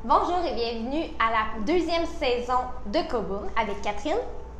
Bonjour et bienvenue à la deuxième saison de Koboom avec Catherine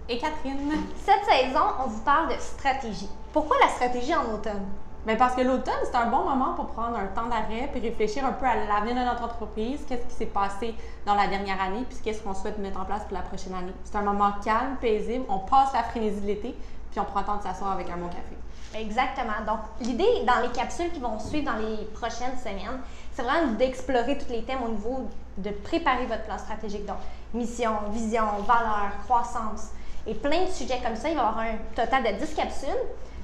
et Catherine. Cette saison, on vous parle de stratégie. Pourquoi la stratégie en automne? Bien parce que l'automne, c'est un bon moment pour prendre un temps d'arrêt et réfléchir un peu à l'avenir de notre entreprise, qu'est-ce qui s'est passé dans la dernière année, puis qu'est-ce qu'on souhaite mettre en place pour la prochaine année. C'est un moment calme, paisible, on passe la frénésie de l'été, puis on prend le temps de s'asseoir avec un bon café. Exactement. Donc, l'idée dans les capsules qui vont suivre dans les prochaines semaines, c'est vraiment d'explorer tous les thèmes au niveau de préparer votre plan stratégique. Donc, mission, vision, valeur, croissance et plein de sujets comme ça. Il va y avoir un total de 10 capsules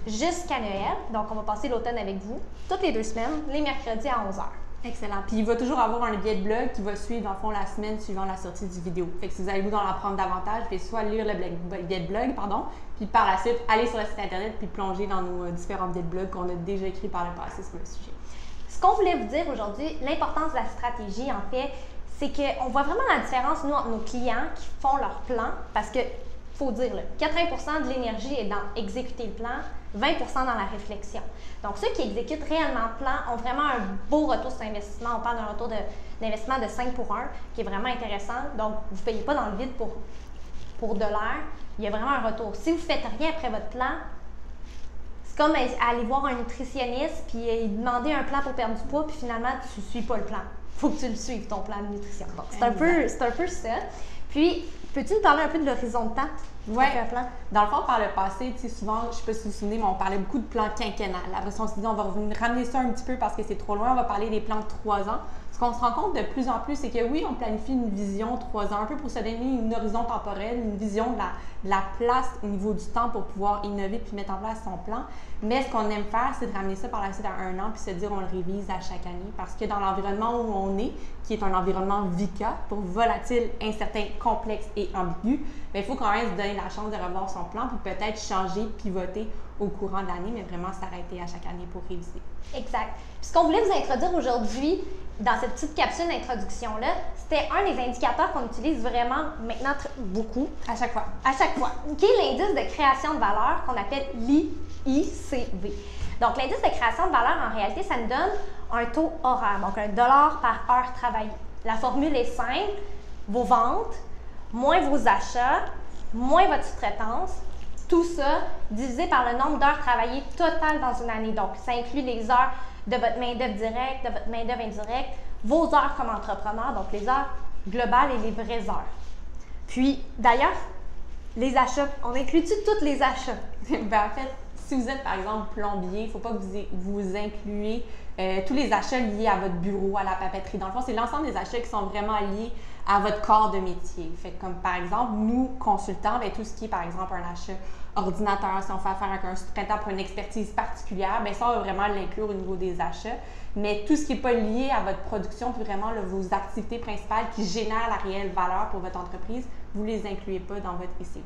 jusqu'à Noël. Donc, on va passer l'automne avec vous toutes les 2 semaines, les mercredis à 11h. Excellent. Puis il va toujours avoir un billet de blog qui va suivre, dans le fond, la semaine suivant la sortie du vidéo. Fait que si vous avez le goût d'en apprendre davantage, puis soit lire le billet de blog, puis par la suite, aller sur le site internet puis plonger dans nos différents billets de blog qu'on a déjà écrits par le passé sur le sujet. Ce qu'on voulait vous dire aujourd'hui, l'importance de la stratégie, en fait, c'est qu'on voit vraiment la différence, nous, entre nos clients qui font leur plan, parce que, faut dire, 80% de l'énergie est dans exécuter le plan, 20% dans la réflexion. Donc, ceux qui exécutent réellement le plan ont vraiment un beau retour sur investissement. On parle d'un retour d'investissement de 5 pour 1, qui est vraiment intéressant. Donc, vous ne payez pas dans le vide pour de l'air. Il y a vraiment un retour. Si vous ne faites rien après votre plan, c'est comme aller voir un nutritionniste puis lui demander un plan pour perdre du poids, puis finalement, tu ne suis pas le plan. Il faut que tu le suives, ton plan de nutrition. Donc, c'est un peu ça. Puis, peux-tu nous parler un peu de l'horizon de temps? Oui. Dans le fond, par le passé, souvent, je ne sais pas si vous vous souvenez, mais on parlait beaucoup de plans quinquennal. Après, on s'est dit, on va ramener ça un petit peu parce que c'est trop loin. On va parler des plans de 3 ans. Ce qu'on se rend compte de plus en plus, c'est que oui, on planifie une vision 3 ans, un peu pour se donner une horizon temporel, une vision de la place au niveau du temps pour pouvoir innover puis mettre en place son plan. Mais ce qu'on aime faire, c'est de ramener ça par la suite à 1 an puis se dire on le révise à chaque année parce que dans l'environnement où on est, qui est un environnement VICA, pour volatile, incertain, complexe et ambigu, bien, il faut quand même se donner la chance de revoir son plan puis peut-être changer, pivoter au courant de l'année, mais vraiment s'arrêter à chaque année pour réviser. Exact. Puis ce qu'on voulait vous introduire aujourd'hui dans cette petite capsule d'introduction-là, c'était un des indicateurs qu'on utilise vraiment maintenant beaucoup. À chaque fois. À chaque fois. Qui est l'indice de création de valeur qu'on appelle l'ICV. Donc, l'indice de création de valeur, en réalité, ça nous donne un taux horaire, donc $1 par heure travaillée. La formule est simple. Vos ventes, moins vos achats, moins votre sous-traitance, tout ça divisé par le nombre d'heures travaillées totales dans une année. Donc, ça inclut les heures de votre main-d'œuvre directe, de votre main-d'œuvre indirecte, vos heures comme entrepreneur, donc les heures globales et les vraies heures. Puis, d'ailleurs, les achats, on inclut-tu tous les achats? Bien, en fait, si vous êtes, par exemple, plombier, il ne faut pas que vous incluez tous les achats liés à votre bureau, à la papeterie. Dans le fond, c'est l'ensemble des achats qui sont vraiment liés à votre corps de métier. Fait comme par exemple, nous, consultants, bien, tout ce qui est, par exemple, un achat ordinateur, si on fait affaire avec un sous-traitant pour une expertise particulière, bien, ça, on va vraiment l'inclure au niveau des achats. Mais tout ce qui n'est pas lié à votre production, puis vraiment là, vos activités principales qui génèrent la réelle valeur pour votre entreprise, vous ne les incluez pas dans votre ICV.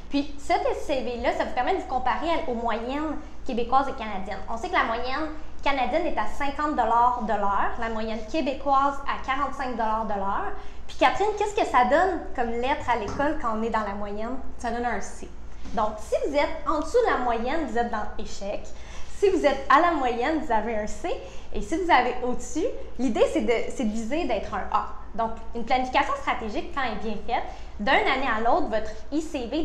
Puis, cet ICV-là, ça vous permet de vous comparer aux moyennes québécoises et canadiennes. On sait que la moyenne canadienne est à 50 $ de l'heure, la moyenne québécoise à 45 $ de l'heure. Puis, Catherine, qu'est-ce que ça donne comme lettre à l'école quand on est dans la moyenne? Ça donne un C. Donc, si vous êtes en dessous de la moyenne, vous êtes dans échec. Si vous êtes à la moyenne, vous avez un C. Et si vous avez au-dessus, l'idée, c'est de viser d'être un A. Donc, une planification stratégique, quand elle est bien faite, d'une année à l'autre, votre ICV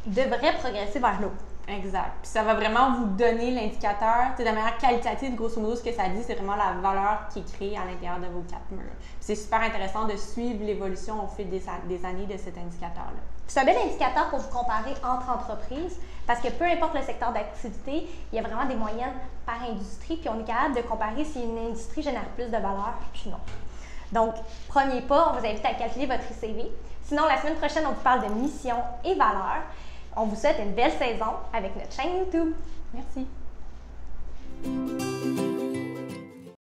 devrait progresser vers l'eau. Exact. Puis ça va vraiment vous donner l'indicateur de manière qualitative, grosso modo, ce que ça dit, c'est vraiment la valeur qui est créée à l'intérieur de vos 4 murs. Puis c'est super intéressant de suivre l'évolution au fil des années de cet indicateur-là. C'est un bel indicateur pour vous comparer entre entreprises parce que peu importe le secteur d'activité, il y a vraiment des moyennes par industrie, puis on est capable de comparer si une industrie génère plus de valeur, puis non. Donc, premier pas, on vous invite à calculer votre ICV. Sinon, la semaine prochaine, on vous parle de mission et valeur. On vous souhaite une belle saison avec notre chaîne YouTube. Merci.